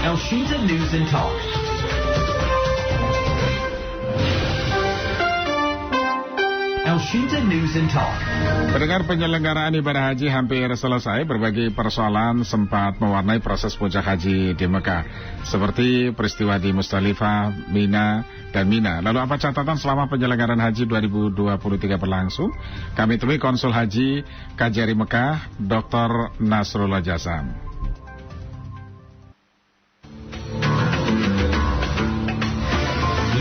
Elshinta News and Talk. Elshinta News and Talk. Pendengar, penyelenggaraan ibadah haji hampir selesai. Berbagai persoalan sempat mewarnai proses puncak haji di Mekah, seperti peristiwa di Musdalifah, Mina, dan Mina. Lalu apa catatan selama penyelenggaraan haji 2023 berlangsung? Kami temui Konsul Haji KJRI Mekah, Dr. Nasrullah Jasam.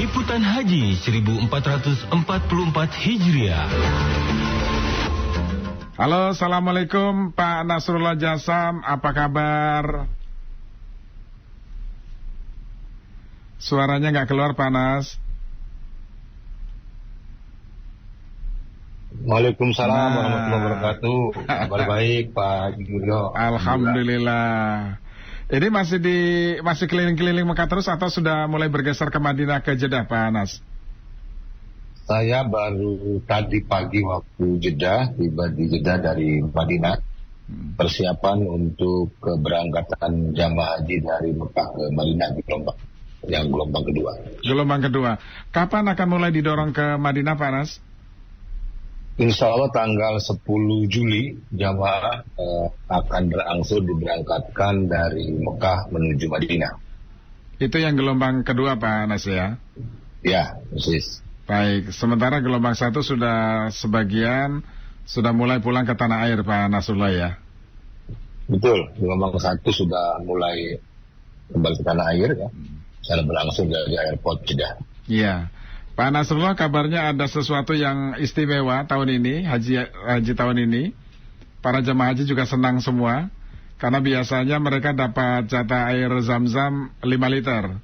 Liputan Haji 1444 Hijriah. Halo, Assalamualaikum Pak Nasrullah Jasam, apa kabar? Suaranya nggak keluar, Pak Nas. Waalaikumsalam warahmatullahi wabarakatuh. Kabar baik, Pak Julio. Alhamdulillah. Ini masih keliling-keliling Mekah terus atau sudah mulai bergeser ke Madinah, ke Jeddah, Pak Nas? Saya baru tadi pagi waktu Jeddah, tiba di Jeddah dari Madinah. Persiapan untuk keberangkatan jamaah haji dari Mekah ke Madinah di gelombang kedua. Gelombang kedua. Kapan akan mulai didorong ke Madinah, Pak Nas? Insya Allah tanggal 10 Juli jamaah akan berangsur diberangkatkan dari Mekah menuju Madinah. Itu yang gelombang kedua, Pak Nas, ya? Ya, persis. Baik, sementara gelombang satu sudah sebagian sudah mulai pulang ke tanah air, Pak Nasrullah, ya? Betul, gelombang satu sudah mulai kembali ke tanah air, ya. Saya berlangsung dari airport Jeddah. Iya. Pak Nasrullah, kabarnya ada sesuatu yang istimewa tahun ini, haji tahun ini. Para jemaah haji juga senang semua, karena biasanya mereka dapat jatah air zam-zam 5 liter.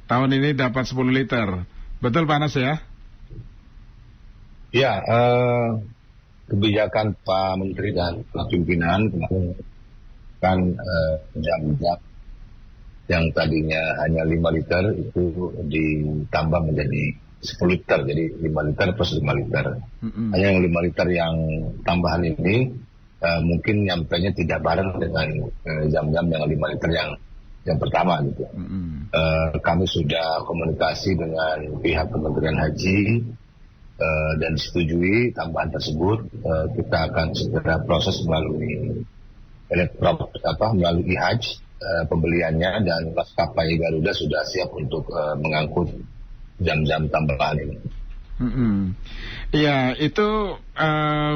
Tahun ini dapat 10 liter. Betul, Pak Nas, ya? Ya, kebijakan Pak Menteri dan Pak Pimpinan kemarin kan jam-jam yang tadinya hanya 5 liter itu ditambah menjadi 10 liter, jadi 5 liter plus 5 liter. Hanya yang 5 liter yang tambahan ini mungkin nyampainya tidak bareng dengan jam-jam yang 5 liter yang pertama gitu. Kami sudah komunikasi dengan pihak Kementerian Haji dan disetujui tambahan tersebut. Kita akan segera proses melalui melalui IHAJ pembeliannya, dan maskapai Garuda sudah siap untuk mengangkut jam-jam tambahan ini. Iya, itu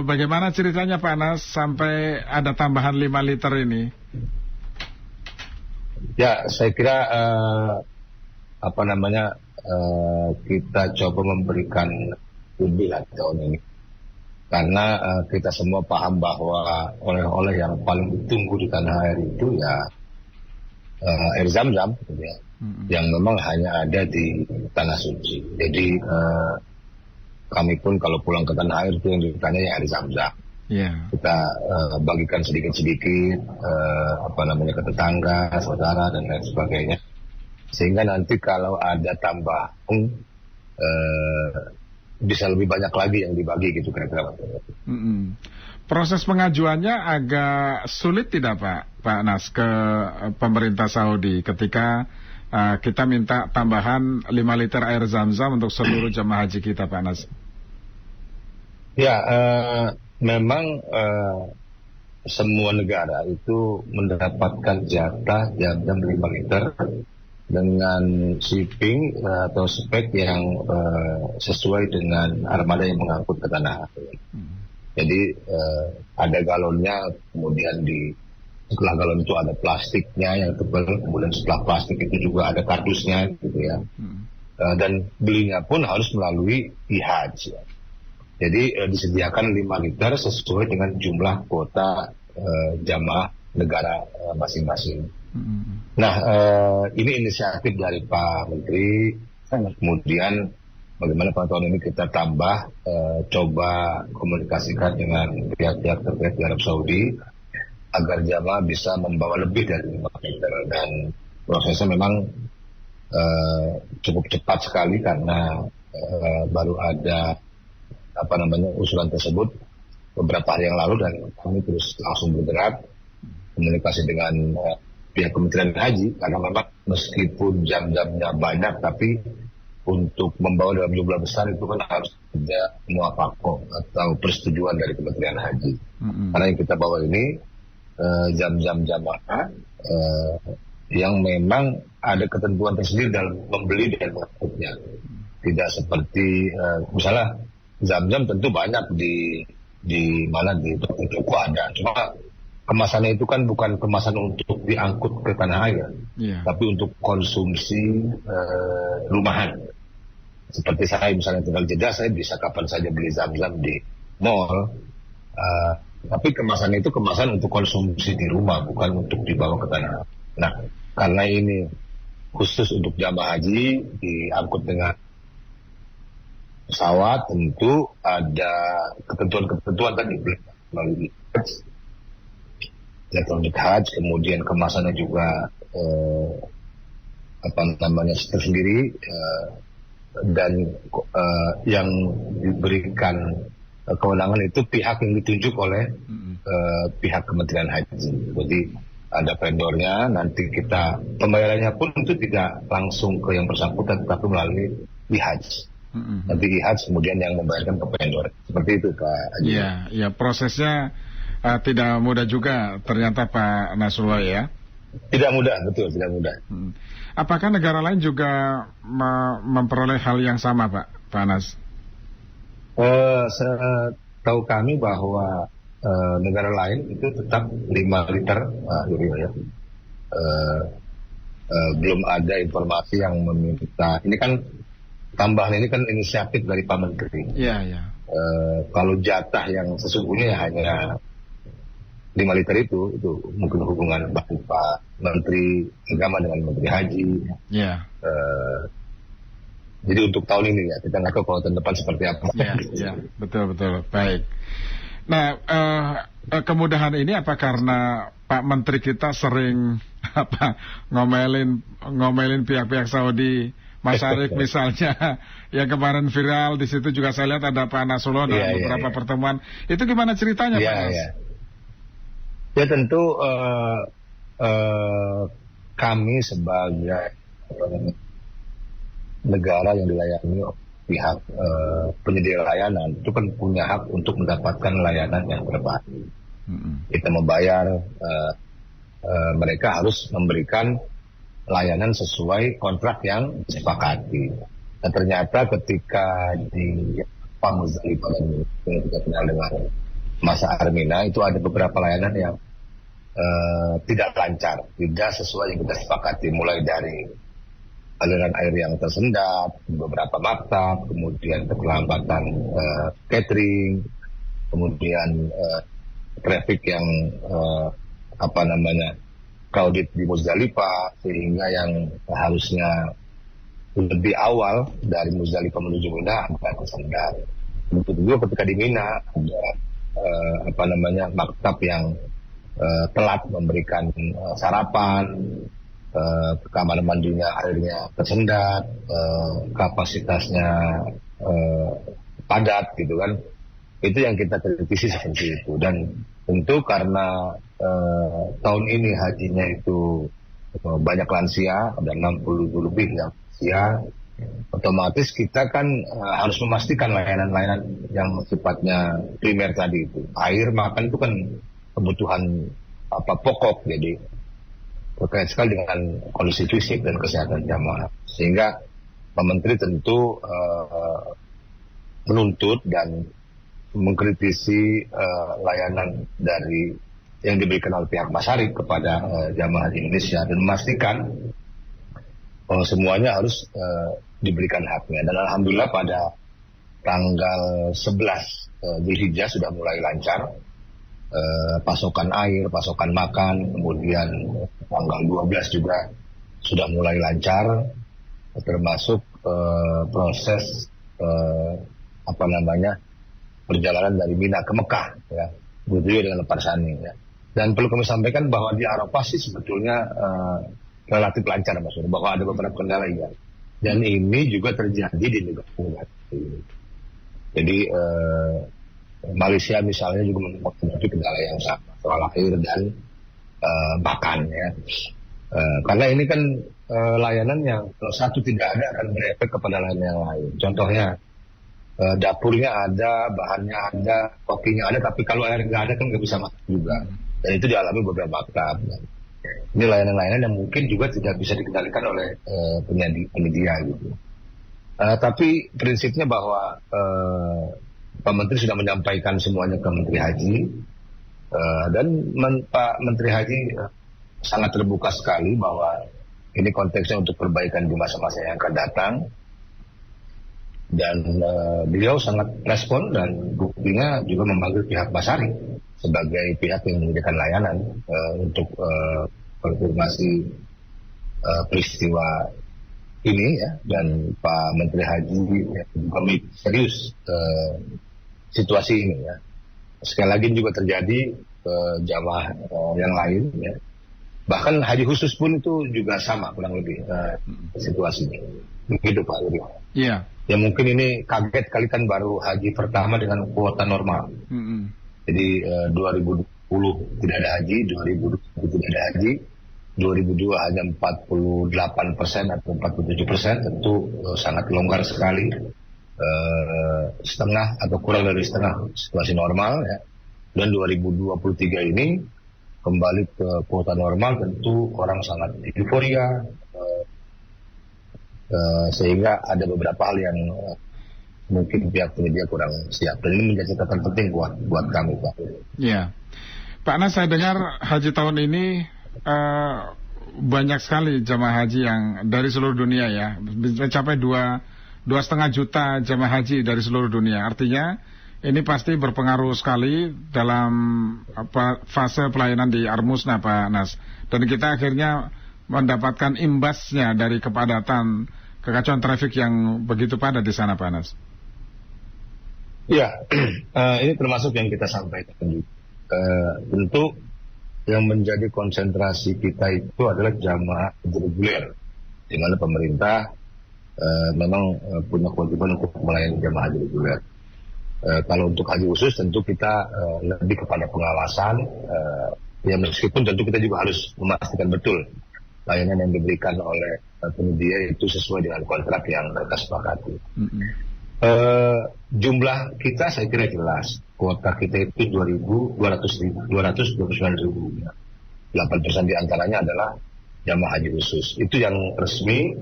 bagaimana ceritanya, Pak Nas, sampai ada tambahan 5 liter ini? Ya, saya kira kita coba memberikan lebih tahun ini, karena kita semua paham bahwa oleh-oleh yang paling ditunggu di tanah air itu ya air zam-zam, gitu ya. Yang memang hanya ada di tanah suci. Jadi kami pun kalau pulang ke tanah air itu yang ditanya ya air zam-zam. Kita bagikan sedikit-sedikit ke tetangga, saudara dan lain sebagainya. Sehingga nanti kalau ada tambahan bisa lebih banyak lagi yang dibagi gitu kira-kira. Proses pengajuannya agak sulit tidak, Pak Nas, ke pemerintah Saudi ketika kita minta tambahan 5 liter air zam-zam untuk seluruh jemaah haji kita, Pak Nas? Ya, memang semua negara itu mendapatkan jatah jam-jam 5 liter dengan shipping atau spek yang sesuai dengan armada yang mengangkut ke tanah air. Jadi ada galonnya, kemudian setelah galon itu ada plastiknya yang tebal, kemudian setelah plastik itu juga ada kardusnya gitu ya. Dan belinya pun harus melalui IHAJ. Ya. Jadi disediakan 5 liter sesuai dengan jumlah kuota jamaah negara masing-masing. Nah, ini inisiatif dari Pak Menteri. Kemudian bagaimana pada tahun ini kita tambah, coba komunikasikan dengan pihak-pihak terkait di Arab Saudi agar jamaah bisa membawa lebih dari 5 liter, dan prosesnya memang cukup cepat sekali karena baru ada usulan tersebut beberapa hari yang lalu, dan kami terus langsung bergerak komunikasi dengan pihak Kementerian Haji, karena memang meskipun jam-jamnya banyak, tapi untuk membawa dalam jumlah besar itu kan harus ada muafaqah atau persetujuan dari Kementerian Haji. Karena yang kita bawa ini jam-jam jamaah yang memang ada ketentuan tersendiri dalam membeli dan mengangkutnya. Tidak seperti misalnya jam-jam tentu banyak di mana di toko ada, cuma kemasannya itu kan bukan kemasan untuk diangkut ke tanah air, tapi untuk konsumsi rumahan. Seperti saya misalnya tinggal Jeddah, saya bisa kapan saja beli zam-zam di mall, tapi kemasannya itu kemasan untuk konsumsi di rumah, bukan untuk dibawa ke tanah air. Nah, karena ini khusus untuk jamaah haji diangkut dengan pesawat, tentu ada ketentuan-ketentuan tadi melalui elektronik haji, kemudian kemasannya juga tersendiri, dan yang diberikan kewenangan itu pihak yang ditunjuk oleh pihak Kementerian Haji. Jadi ada vendornya, nanti kita pembayarannya pun itu tidak langsung ke yang bersangkutan, tetapi melalui IHAJ. Nanti IHAJ kemudian yang membayarkan ke vendor. Seperti itu Pak Haji. Iya, prosesnya tidak mudah juga ternyata Pak Nasrullah ya. Tidak mudah, betul, tidak mudah. Apakah negara lain juga memperoleh hal yang sama Pak Anas? Setahu kami bahwa negara lain itu tetap 5 liter, ya. Belum ada informasi yang meminta. Ini kan tambahan, ini kan inisiatif dari Pak Menteri. Iya. Kalau jatah yang sesungguhnya ya hanya 5 liter itu mungkin hubungan Pak Menteri Agama dengan Menteri Haji. Iya. Jadi untuk tahun ini ya, kita nggak tahu kalau tahun depan seperti apa. Iya, betul. Baik. Nah, kemudahan ini apa karena Pak Menteri kita sering ngomelin pihak-pihak Saudi, Mas Arief misalnya, yang kemarin viral di situ juga saya lihat ada Pak Nasrullah dalam beberapa pertemuan. Itu gimana ceritanya Pak Nas? Ya tentu kami sebagai negara yang dilayani pihak penyedia layanan itu kan punya hak untuk mendapatkan layanan yang terbaik. Kita membayar, mereka harus memberikan layanan sesuai kontrak yang disepakati. Dan ternyata ketika di Muzdalifah yang kita kenal dengan masa Armina, itu ada beberapa layanan yang tidak lancar, tidak sesuai yang kita sepakati, mulai dari aliran air yang tersendat, beberapa maktab, kemudian keterlambatan catering, kemudian traffic yang crowded di Muzdalifah, sehingga yang harusnya lebih awal dari Muzdalifah menuju Mina agak tersendat. Begitu juga ketika di Mina ada maktab yang telat memberikan sarapan, kamar mandinya airnya tersendat, kapasitasnya padat gitu kan. Itu yang kita kritisi seperti itu. Dan tentu karena tahun ini hajinya itu banyak lansia, ada 60 lebih yang lansia, otomatis kita kan harus memastikan layanan-layanan yang sifatnya primer tadi itu. Air, makan itu kan kebutuhan pokok, jadi terkait sekali dengan kondisi fisik dan kesehatan jamaah. Sehingga Pak Menteri tentu menuntut dan mengkritisi layanan dari yang diberikan oleh pihak Masyarakat kepada jamaah di Indonesia, dan memastikan bahwa semuanya harus diberikan haknya. Dan alhamdulillah pada tanggal 11 Dzulhijjah sudah mulai lancar pasokan air, pasokan makan, kemudian tanggal 12 juga sudah mulai lancar, termasuk proses perjalanan dari Mina ke Mekah, ya, begitu dengan lepas Sani, ya. Dan perlu kami sampaikan bahwa di Arafah sih sebetulnya relatif lancar, maksudnya bahwa ada beberapa kendala ya. Dan ini juga terjadi di negara-negara ini. Jadi Malaysia misalnya juga menghadapi kendala yang sama soal air dan makan, ya. Karena ini kan layanan yang kalau satu tidak ada akan berefek kepada layanan yang lain. Contohnya dapurnya ada, bahannya ada, kopinya ada, tapi kalau air nggak ada kan nggak bisa makan juga. Dan itu dialami beberapa klub. Ini layanan-layanan yang mungkin juga tidak bisa dikendalikan oleh penyedia gitu. Tapi prinsipnya bahwa Pak Menteri sudah menyampaikan semuanya ke Menteri Haji, dan Pak Menteri Haji sangat terbuka sekali bahwa ini konteksnya untuk perbaikan di masa-masa yang akan datang. Dan beliau sangat respon dan buktinya juga memanggil pihak Basari sebagai pihak yang menyediakan layanan untuk konfirmasi peristiwa ini ya. Dan Pak Menteri Haji juga serius situasi ini ya. Sekali lagi juga terjadi jamaah yang lain ya. Bahkan haji khusus pun itu juga sama kurang lebih situasinya. Begitu Pak Yuri. Iya. Ya mungkin ini kaget kali kan baru haji pertama dengan kuota normal. Jadi 2020 tidak ada haji, 2020 tidak ada haji, 2002 hanya 48% atau 47%, tentu sangat longgar sekali. Setengah atau kurang dari setengah situasi normal ya. Dan 2023 ini kembali ke kuota normal, tentu orang sangat euforia, sehingga ada beberapa hal yang mungkin pihak penyedia kurang siap. Dan ini menjadi catatan penting buat kami Pak. Iya, Pak Nas, saya dengar haji tahun ini banyak sekali jamaah haji yang dari seluruh dunia ya, mencapai 2,5 juta jamaah haji dari seluruh dunia. Artinya ini pasti berpengaruh sekali dalam fase pelayanan di Armusna Pak Nas. Dan kita akhirnya mendapatkan imbasnya dari kepadatan, kekacauan trafik yang begitu padat di sana Pak Nas. Ya, ini termasuk yang kita sampaikan juga. Tentu yang menjadi konsentrasi kita itu adalah jamaah reguler, di mana pemerintah memang punya kewajiban untuk melayani jamaah haji reguler. Kalau untuk haji khusus tentu kita lebih kepada pengawasan, ya meskipun tentu kita juga harus memastikan betul layanan yang diberikan oleh penyedia itu sesuai dengan kontrak yang mereka sepakati. Jumlah kita saya kira jelas, kuota kita itu 229.000, 8% diantaranya adalah jamaah haji khusus. Itu yang resmi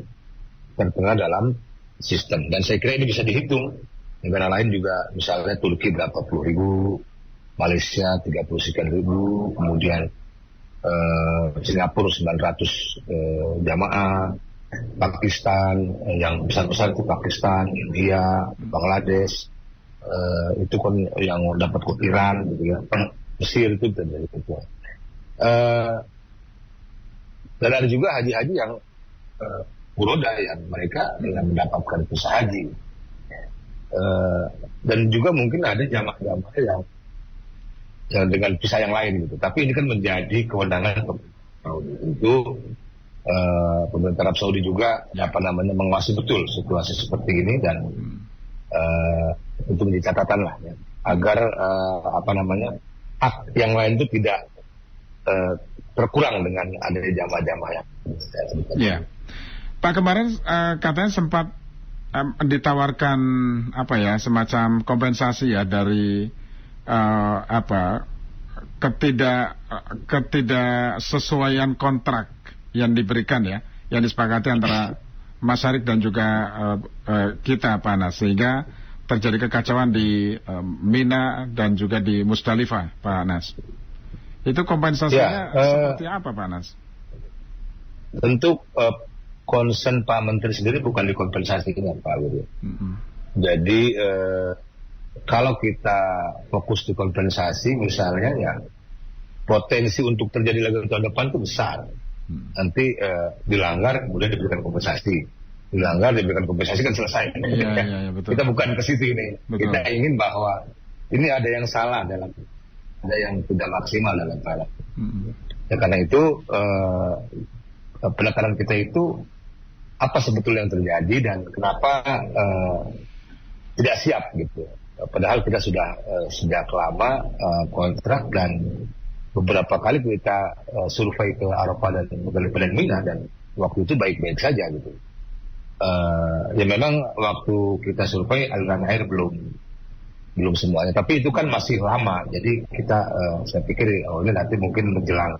tertera dalam sistem, dan saya kira ini bisa dihitung. Negara lain juga, misalnya Turki berapa puluh ribu, Malaysia 30 sekian ribu, kemudian Singapura 900 jamaah, Pakistan yang besar-besar itu Pakistan, India, Bangladesh, itu kan yang dapat ke Iran gitu ya, Mesir itu dari itu. Dan ada juga haji-haji yang furoda yang mereka yang mendapatkan visa haji. Dan juga mungkin ada jamaah-jamaah yang dengan visa yang lain gitu. Tapi ini kan menjadi kewenangan itu pemerintah Arab Saudi juga menguasai betul situasi seperti ini, dan itu menjadi catatan lah ya, agar hak yang lain itu tidak berkurang dengan adanya jamaah-jamaah yang. Ya, Pak, kemarin katanya sempat ditawarkan semacam kompensasi ya dari ketidaksesuaian kontrak yang diberikan ya, yang disepakati antara Masyarakat dan juga kita Pak Nas, sehingga terjadi kekacauan di Mina dan juga di Musdalifah Pak Nas. Itu kompensasinya seperti apa Pak Nas? Tentu concern Pak Menteri sendiri bukan dikompensasikan Pak Widi. Jadi kalau kita fokus di kompensasi misalnya ya, potensi untuk terjadi lagi tahun depan itu besar. Nanti dilanggar kemudian diberikan kompensasi, dilanggar diberikan kompensasi kan selesai. Iya, betul. Kita bukan ke situ ini. Betul. Kita ingin bahwa ini ada yang salah ada yang tidak maksimal dalam hal. Ya, karena itu penekanan kita itu apa sebetulnya yang terjadi dan kenapa tidak siap gitu. Padahal kita sudah sejak lama kontrak dan beberapa kali kita survei ke Arafah dan Muzdalifah dan Mina, dan waktu itu baik-baik saja gitu. Ya memang waktu kita survei aliran air belum semuanya, tapi itu kan masih lama. Jadi kita saya pikir ini nanti mungkin menjelang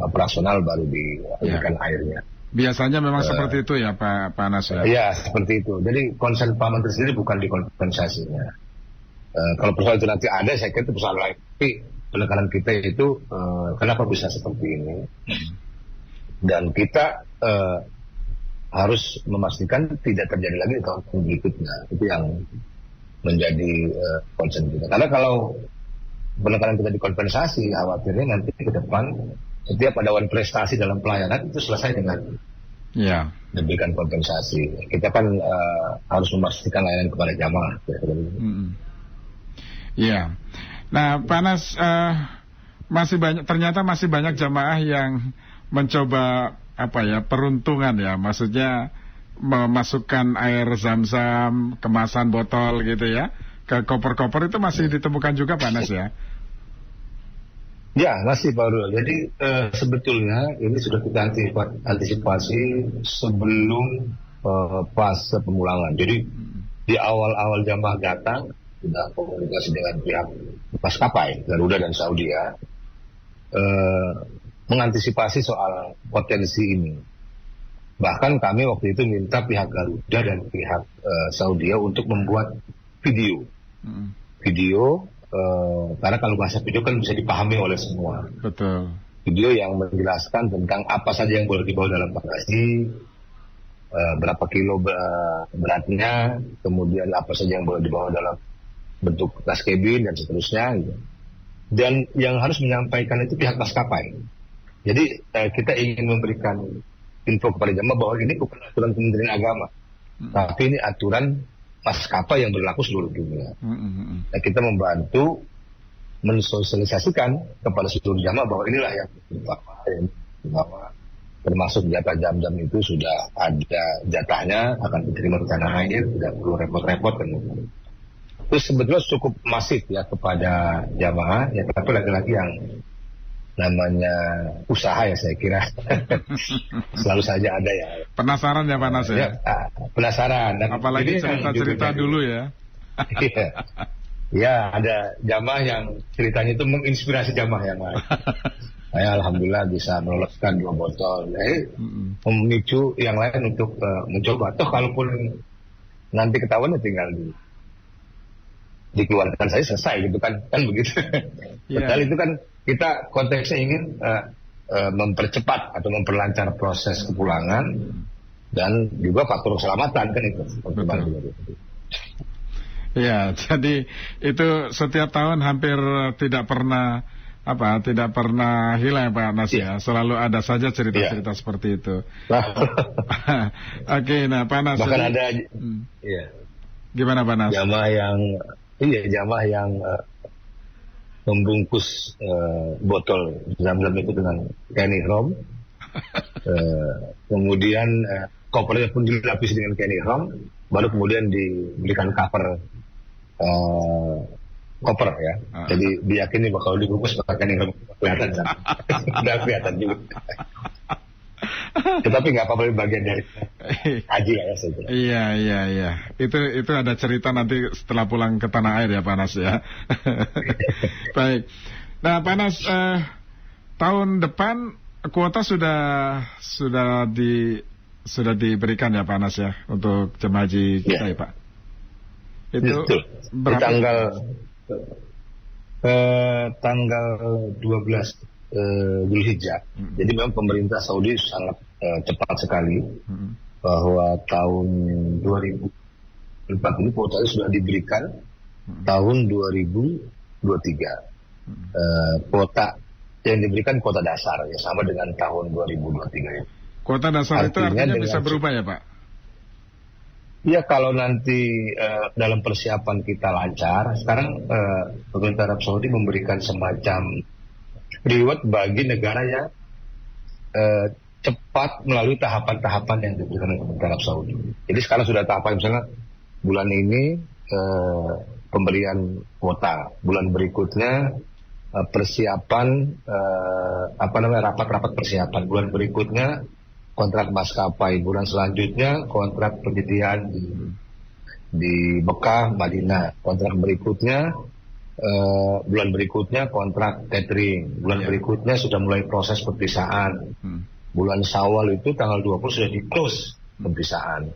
operasional baru dialirkan airnya. Biasanya memang seperti itu ya Pak Anas ya? Iya, seperti itu. Jadi concern Pak Menteri sendiri bukan di kompensasinya. Kalau persoalan itu nanti ada, saya kira itu persoalan lain. Tapi penekanan kita itu kenapa bisa seperti ini, dan kita harus memastikan tidak terjadi lagi di tahun berikutnya. Itu yang menjadi concern kita. Karena kalau penekanan kita dikompensasi, khawatirnya nanti ke depan setiap ada prestasi dalam pelayanan itu selesai dengan diberikan kompensasi. Kita kan harus memastikan layanan kepada jamaah. Iya. Nah, Pak Anas, ternyata masih banyak jamaah yang mencoba peruntungan ya, maksudnya memasukkan air zam-zam, kemasan botol gitu ya, ke koper-koper itu masih ditemukan juga Pak Anas ya? Ya, masih Pak Rul. Jadi sebetulnya ini sudah kita antisipasi sebelum fase pemulangan. Jadi di awal-awal jamaah datang, sudah komunikasi dengan pihak maskapai Garuda dan Saudi ya, mengantisipasi soal potensi ini. Bahkan kami waktu itu minta pihak Garuda dan pihak Saudi untuk membuat video. Karena kalau bahasa video kan bisa dipahami oleh semua. Betul. Video yang menjelaskan tentang apa saja yang boleh dibawa dalam bagasi, berapa kilo beratnya, kemudian apa saja yang boleh dibawa dalam bentuk tas kabin dan seterusnya gitu. Dan yang harus menyampaikan itu pihak maskapai. Jadi kita ingin memberikan info kepada jamaah bahwa ini bukan aturan Kementerian Agama, tapi ini aturan maskapai yang berlaku seluruh dunia. Nah, kita membantu mensosialisasikan kepada seluruh jamaah bahwa inilah yang bahwa termasuk jatah jam-jam itu sudah ada jatahnya, akan diterima di tanah air, tidak perlu repot-repot kan. Itu sebetulnya cukup masif ya kepada jamaah ya, tapi lagi-lagi yang namanya usaha ya saya kira selalu saja ada ya. Penasaran ya Pak Nas ya? Penasaran. Dan apalagi cerita-cerita dulu ya. Ya, ada jamaah yang ceritanya itu menginspirasi jamaah yang lain. Saya alhamdulillah bisa meloloskan 2 botol. Memicu yang lain untuk mencoba. Toh kalaupun nanti ketahuan ya tinggal dikeluarkan saya selesai gitu kan begitu. Padahal itu kan kita konteksnya ingin mempercepat atau memperlancar proses kepulangan dan juga faktor keselamatan kan itu. Ya, jadi itu setiap tahun hampir tidak pernah hilang Pak Nas ya. Selalu ada saja cerita-cerita seperti itu. Oke, nah Pak Nas. Bahkan ada gimana Pak Nas? Jamaah yang membungkus botol zam-zam itu dengan kain ihram. Kemudian kopernya pun dilapis dengan kain ihram, baru kemudian diberikan cover koper ya. Jadi diyakini bahwa kalau dibungkus pakai kain ihram kelihatan kan. Udah kelihatan juga. Tetapi nggak apa-apa, bagian dari haji ya saya kira. Iya. Itu ada cerita nanti setelah pulang ke tanah air ya Pak Nas ya. Baik. Nah Pak Nas, tahun depan kuota sudah diberikan ya Pak Nas ya untuk jemaah haji kita ya Pak. Itu berapa? Tanggal 12 Dzulhijjah. Jadi memang pemerintah Saudi sangat cepat sekali bahwa tahun 2004 ini kuota sudah diberikan tahun 2023. Kuota yang diberikan kuota dasar ya sama dengan tahun 2023 ya. Kuota dasar itu artinya bisa berubah ya Pak? Ya kalau nanti dalam persiapan kita lancar, sekarang pemerintah Arab Saudi memberikan semacam reward bagi negara yang cepat melalui tahapan-tahapan yang diberikan oleh pemerintah Arab Saudi. Jadi sekarang sudah tahapan misalnya bulan ini pemberian kuota, bulan berikutnya persiapan rapat-rapat persiapan. Bulan berikutnya kontrak maskapai, bulan selanjutnya kontrak penyediaan di Mekah, Madinah, kontrak berikutnya bulan berikutnya kontrak catering, bulan berikutnya sudah mulai proses perpisahan. Bulan Syawal itu tanggal 20 sudah di close perpisahan.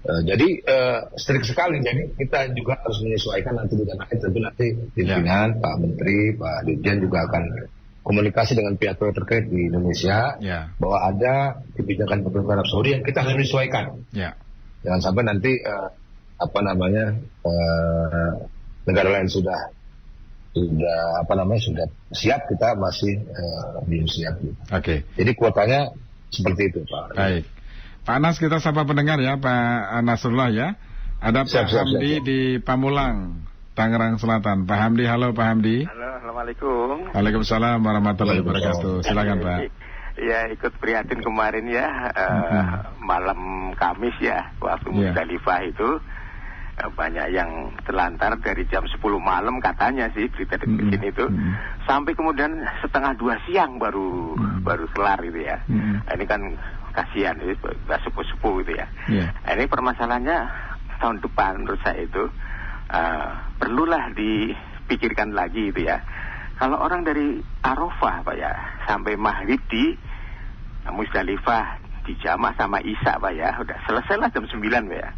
Jadi strict sekali. Jadi kita juga harus menyesuaikan nanti dengan tentu nanti pimpinan, Pak Menteri, Pak Dirjen juga akan komunikasi dengan pihak-pihak terkait di Indonesia bahwa ada kebijakan pemerintah Arab Saudi yang kita harus menyesuaikan. Jangan sampai nanti negara lain sudah siap, kita masih belum siap. Oke. Jadi kuotanya seperti itu, Pak. Baik. Pak Anas, kita sapa pendengar ya, Pak Nasrullah ya. Ada Pak Hamdi di Pamulang, Tangerang Selatan. Pak Hamdi, halo Pak Hamdi. Halo, Assalamualaikum. Waalaikumsalam warahmatullahi wabarakatuh. Silakan Pak. Ya, ikut prihatin kemarin ya, malam Kamis ya, waktu Musdalifah itu banyak yang terlantar dari jam 10 malam katanya sih berita di sini itu, sampai kemudian setengah 2 siang baru kelar gitu ya. Ini kan kasihan, sudah sepuh-sepuh gitu ya. Ini permasalahannya tahun depan menurut saya itu perlulah dipikirkan lagi gitu ya. Kalau orang dari Arafah Pak ya sampai maghrib di Musdalifah dijamak sama Isya Pak ya, udah selesai lah jam 9 Pak ya,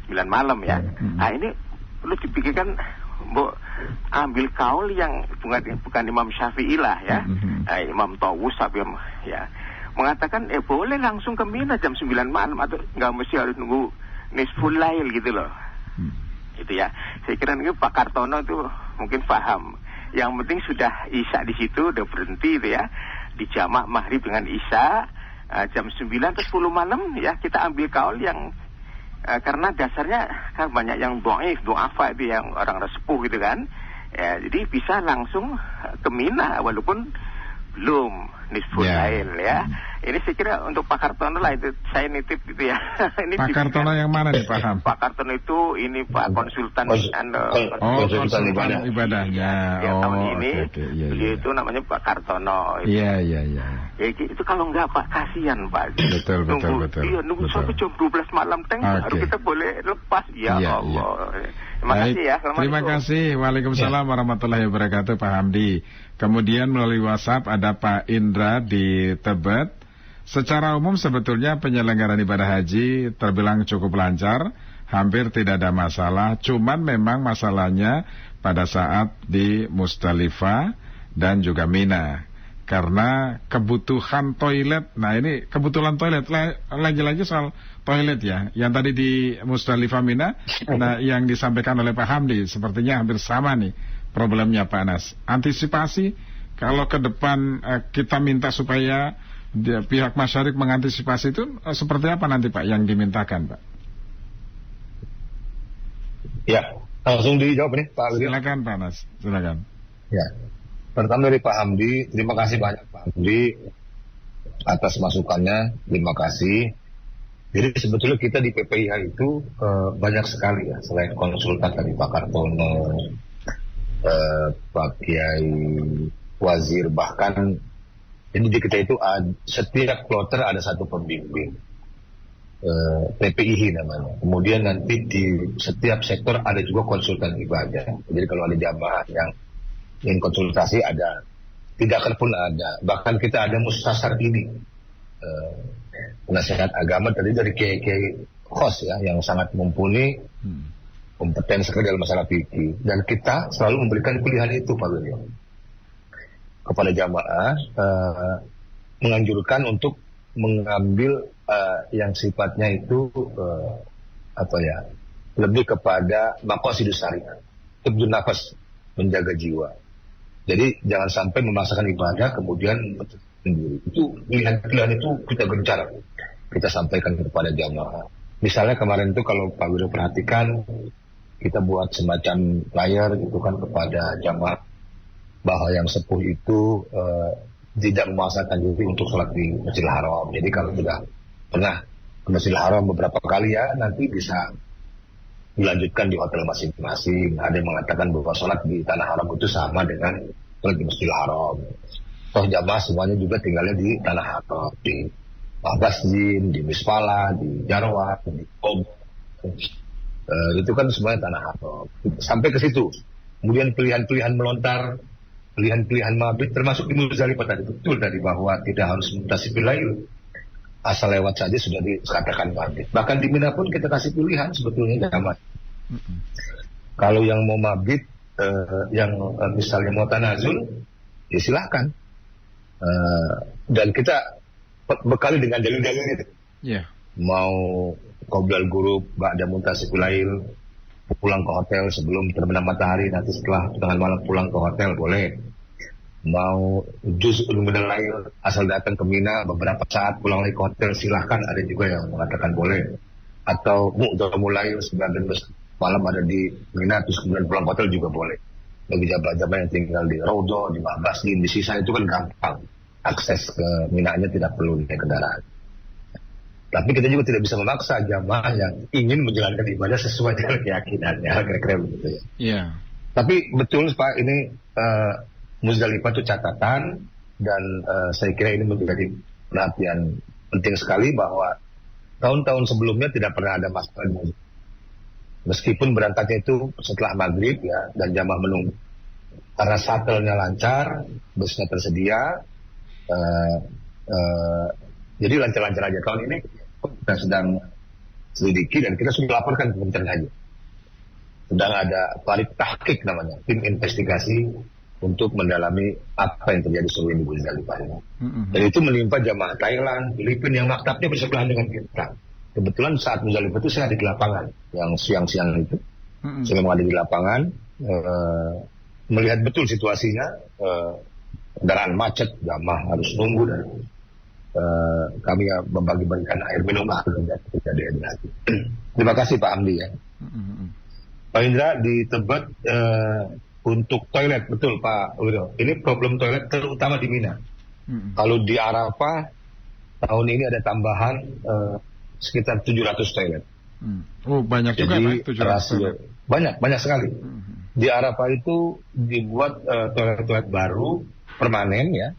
9 malam ya. Nah ini perlu dipikirkan, ambil kaul yang bukan Imam Syafi'i lah ya, Imam Tawus ya, mengatakan boleh langsung ke Mina jam 9 malam atau nggak mesti harus nunggu nisful lail gitu loh. Itu ya. Saya kira ini Pak Kartono itu mungkin paham. Yang penting sudah Isya di situ, udah berhenti itu ya, dijamak maghrib dengan Isya jam 9 atau 10 malam ya, kita ambil kaul yang karena dasarnya kan banyak yang do'afa itu yang orang sepuh gitu kan ya, jadi bisa langsung ke Mina walaupun belum nisful lail ya. Ini saya kira untuk Pak Kartono lah, itu saya nitip gitu ya. Ini Pak Kartono yang mana nih Pak Pak Kartono itu ini Pak konsultan konsultan ibadahnya tahun ini. Beliau itu namanya Pak Kartono. Iya. Ya itu kalau enggak Pak kasihan Pak. Betul. Iya, nunggu sampai jam 12 malam baru kita boleh lepas. Ya Allah. Terima kasih ya. Terima kasih. Waalaikumsalam warahmatullahi wabarakatuh Pak Hamdi. Kemudian melalui WhatsApp ada Pak Indra di Tebet. Secara umum sebetulnya penyelenggaraan ibadah haji terbilang cukup lancar, hampir tidak ada masalah. Cuman memang masalahnya pada saat di Musdalifah dan juga Mina, karena kebutuhan toilet. Nah ini kebutuhan toilet, lagi-lagi soal toilet ya, yang tadi di Musdalifah Mina. Nah yang disampaikan oleh Pak Hamdi sepertinya hampir sama nih problemnya Pak Anas. Antisipasi kalau ke depan kita minta supaya pihak masyarakat mengantisipasi itu seperti apa nanti Pak yang dimintakan Pak? Ya, langsung dijawab nih Pak Wiryo. Silakan Pak Anas, silakan. Ya, pertama dari Pak Hamdi, terima kasih banyak Pak Hamdi atas masukannya, terima kasih. Jadi sebetulnya kita di PPIH itu banyak sekali ya, selain konsultan dari Pak Kartono, Pak Kiai Wazir, bahkan jadi di kita itu setiap kloter ada satu pembimbing, PPIH namanya. Kemudian nanti di setiap sektor ada juga konsultan ibadah. Jadi kalau ada jamaah yang ingin konsultasi ada, tidak pun ada. Bahkan kita ada mustasar ini, penasihat agama tadi dari kiai khos ya, yang sangat mumpuni, kompeten sekali dalam masalah fikih. Dan kita selalu memberikan pilihan itu Pak Wiryo kepada jamaah, menganjurkan untuk mengambil yang sifatnya itu lebih kepada maqasidus syariah, tibdun nafas, menjaga jiwa. Jadi jangan sampai memaksakan ibadah kemudian sendiri. Itu pilihan itu kita gencar, kita sampaikan kepada jamaah. Misalnya kemarin itu kalau Pak Wiryo perhatikan, kita buat semacam flyer gitu kan kepada jamaah bahwa yang sepuh itu tidak memaksakan diri untuk sholat di Masjidil Haram. Jadi kalau sudah pernah ke Masjidil Haram beberapa kali ya, nanti bisa dilanjutkan di hotel masing-masing. Ada yang mengatakan bahwa sholat di Tanah Haram itu sama dengan sholat di Masjidil Haram. Toh jamaah semuanya juga tinggalnya di Tanah Haram, di Maghazin, di Misfala, di Jarwah, di Qom. Itu kan semuanya Tanah Haram. Sampai ke situ. Kemudian pilihan-pilihan melontar, pilihan-pilihan mabit, termasuk di Muzdalifah tadi. Betul tadi bahwa tidak harus muntasifil lail. Asal lewat saja sudah dikatakan mabit. Bahkan di Mina pun kita kasih pilihan sebetulnya jamaah. Kalau yang mau mabit, yang misalnya mau tanazul, ya silahkan. Dan kita bekali dengan dalil-dalil itu. Yeah. Mau qoblal ghurub, ba'da muntasifil lail, pulang ke hotel sebelum terbenam matahari, nanti setelah tengah malam pulang ke hotel boleh. Mau juz'un minal lail, asal datang ke Mina beberapa saat pulang lagi ke hotel, silahkan, ada juga yang mengatakan boleh. Atau mu'dhamul lail, 9 malam ada di Mina terus kemudian pulang ke hotel juga boleh. Bagi jamaah-jamaah yang tinggal di Raudhah, di Maghazin, di sisa itu kan gampang. Akses ke Minanya tidak perlu naik kendaraan. Tapi kita juga tidak bisa memaksa jamaah yang ingin menjalankan ibadah sesuai dengan keyakinannya, kira-kira begitu ya. Yeah. Tapi betul Pak, ini Muzdalifah itu catatan, dan saya kira ini menjadi perhatian penting sekali bahwa tahun-tahun sebelumnya tidak pernah ada masalah di Muzdalifah. Meskipun berangkatnya itu setelah maghrib ya, dan jamaah menunggu. Karena shuttle-nya lancar, busnya tersedia, jadi lancar-lancar aja. Tahun ini kita sedang selidiki dan kita sudah laporkan ke Kementerian Haji. Sedang ada Farid Tahqiq namanya, tim investigasi untuk mendalami apa yang terjadi seluruh di Muzdalifah ini. Dan itu menimpa jamaah Thailand, Filipina yang maktabnya bersebelahan dengan kita. Kebetulan saat Muzdalifah itu saya ada di lapangan, yang siang-siang itu. Saya memang ada di lapangan, melihat betul situasinya, kendaraan macet, jamaah harus nunggu, dan kami membagi-bagikan air minum dan kejadian lagi. Terima kasih Pak Amdi ya. Pak Indra di Tebet untuk toilet, betul Pak Widodo. Ini problem toilet terutama di Mina. Kalau di Arafah tahun ini ada tambahan sekitar 700 toilet. Oh banyak juga Pak, 700 toilet. Banyak sekali. Di Arafah itu dibuat toilet-toilet baru permanen ya.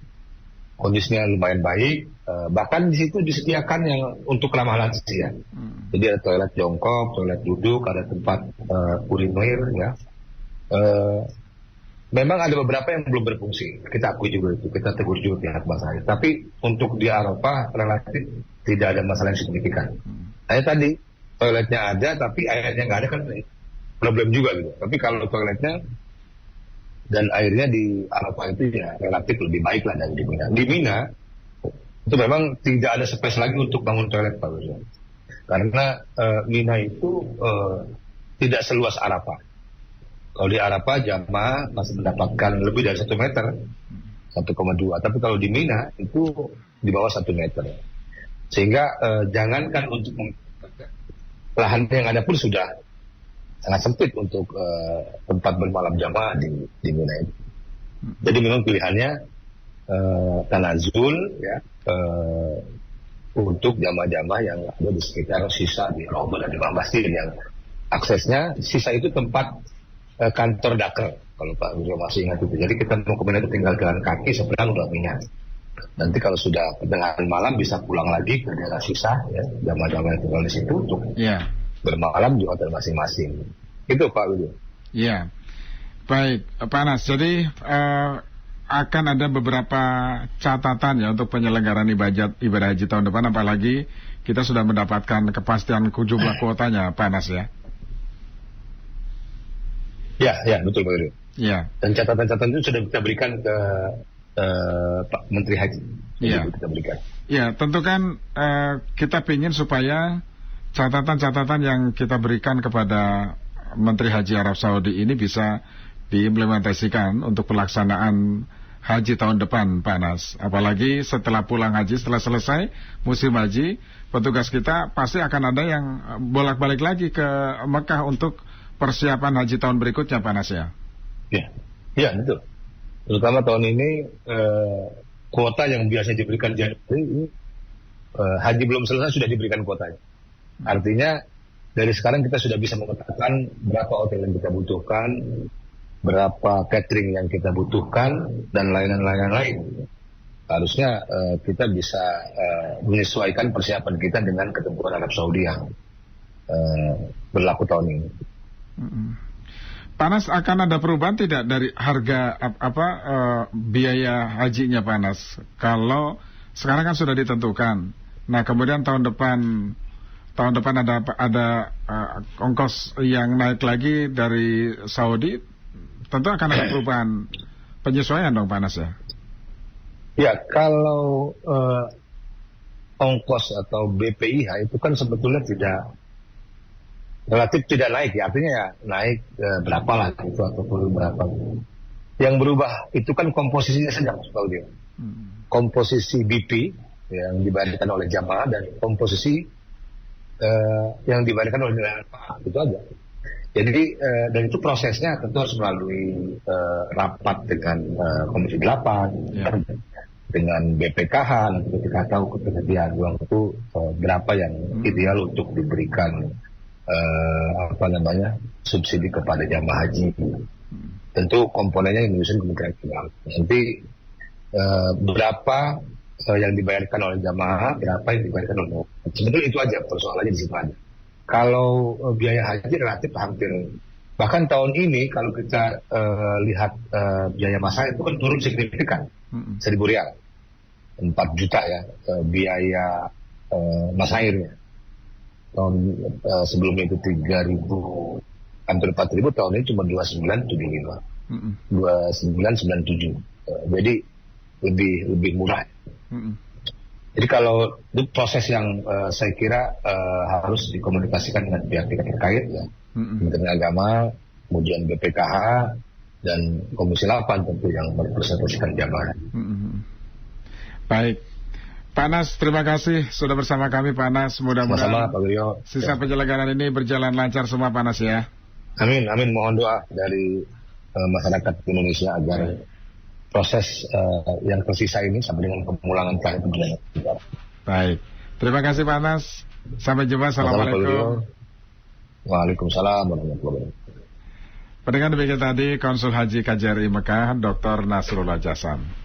Kondisinya lumayan baik. Bahkan di situ disediakan yang untuk ramah lansia. Jadi ada toilet jongkok, toilet duduk, ada tempat urinir ya. Memang ada beberapa yang belum berfungsi. Kita akui juga itu, kita tegur juga pihak Basari. Tapi untuk di Arafah relatif tidak ada masalah yang signifikan. Hanya tadi toiletnya ada, tapi airnya nggak ada kan problem juga gitu. Tapi kalau toiletnya dan airnya di Arafah itu ya relatif lebih baik lah dari di Mina. Di Mina itu memang tidak ada space lagi untuk bangun toilet Pak Widodo. Karena Mina itu tidak seluas Arafah. Kalau di Arafah jamaah masih mendapatkan lebih dari 1 meter, 1,2. Tapi kalau di Mina itu di bawah 1 meter. Sehingga jangankan untuk lahan yang ada pun sudah sangat sempit untuk tempat bermalam jamaah di Mina itu. Jadi memang pilihannya tanazul ya untuk jamaah-jamaah yang ada di sekitar sisa di Raudhah dan di Maghazin yang aksesnya sisa itu tempat kantor Daker kalau Pak Widodo masih ingat itu. Jadi kita mau ke Mina itu tinggal jalan kaki seberang udah Mina. Nanti kalau sudah pertengahan malam bisa pulang lagi ke daerah sisa ya, jamaah-jamaah yang tinggal di situ untuk bermalam di hotel masing-masing. Itu Pak Widodo. Iya. Baik, Pak Anas. Jadi akan ada beberapa catatan ya untuk penyelenggaraan ibadah haji tahun depan, apalagi kita sudah mendapatkan kepastian jumlah kuotanya, Pak Anas ya. Ya, betul Pak Widodo. Ya. Dan catatan-catatan itu sudah kita berikan ke Pak Menteri Haji. Iya. Kita berikan. Ya, tentu kan kita ingin supaya catatan-catatan yang kita berikan kepada Menteri Haji Arab Saudi ini bisa diimplementasikan untuk pelaksanaan haji tahun depan, Pak Anas. Apalagi setelah pulang haji, setelah selesai musim haji, petugas kita pasti akan ada yang bolak-balik lagi ke Mekah untuk persiapan haji tahun berikutnya, Pak Anas ya? Ya, betul. Terutama tahun ini kuota yang biasa diberikan Januari, haji belum selesai sudah diberikan kuotanya. Artinya dari sekarang kita sudah bisa memetakan berapa hotel yang kita butuhkan, berapa catering yang kita butuhkan, dan lain-lain lain. Harusnya kita bisa menyesuaikan persiapan kita dengan ketentuan Arab Saudi yang berlaku tahun ini. Panas, akan ada perubahan tidak dari harga biaya hajinya, Panas? Kalau sekarang kan sudah ditentukan. Nah, kemudian tahun depan ada ongkos yang naik lagi dari Saudi, tentu akan ada perubahan penyesuaian dong, Panas ya? Ya, kalau ongkos atau BPIH itu kan sebetulnya relatif tidak naik ya, artinya ya naik berapa lah itu atau berapa. Yang berubah itu kan komposisinya saja, Mas Claudio. Komposisi BP yang dibayarkan oleh jamaah dan komposisi yang dibayarkan oleh nilai manfaat, itu aja. Jadi dan itu prosesnya tentu harus melalui rapat dengan Komisi 8 dengan BPKH, nanti ketika tahu ketersediaan uang itu berapa yang ideal untuk diberikan subsidi kepada jamaah haji. Tentu komponennya yang menyusun Kementerian Keuangan. Nanti berapa yang dibayarkan oleh jamaah, berapa yang dibayarkan oleh sebetulnya itu aja persoalannya di situ aja. Kalau biaya haji relatif hampir, bahkan tahun ini kalau kita lihat biaya masa itu kan turun signifikan, 1.000 rial, 4 juta ya biaya masairnya. Tahun sebelumnya itu 3.000, hampir 4.000, tahun ini cuma 2.975, 2.997. Jadi lebih murah. Jadi kalau itu proses yang saya kira harus dikomunikasikan dengan pihak-pihak terkait ya, Kementerian Agama, kemudian BPKH dan Komisi 8 tentu yang merepresentasikan jamaah. Baik. Pak Nas, terima kasih sudah bersama kami, Pak Nas. Mudah-mudahan sisa penyelenggaraan ini berjalan lancar semua, Pak Nas ya. Amin, amin. Mohon doa dari masyarakat Indonesia agar proses yang tersisa ini sampai dengan pemulangan terakhir berjalan. Baik. Terima kasih, Pak Nas. Sampai jumpa. Assalamualaikum. Waalaikumsalam warahmatullahi wabarakatuh. Pendengar demikian tadi Konsul Haji KJRI Mekah, Dr. Nasrullah Jasan.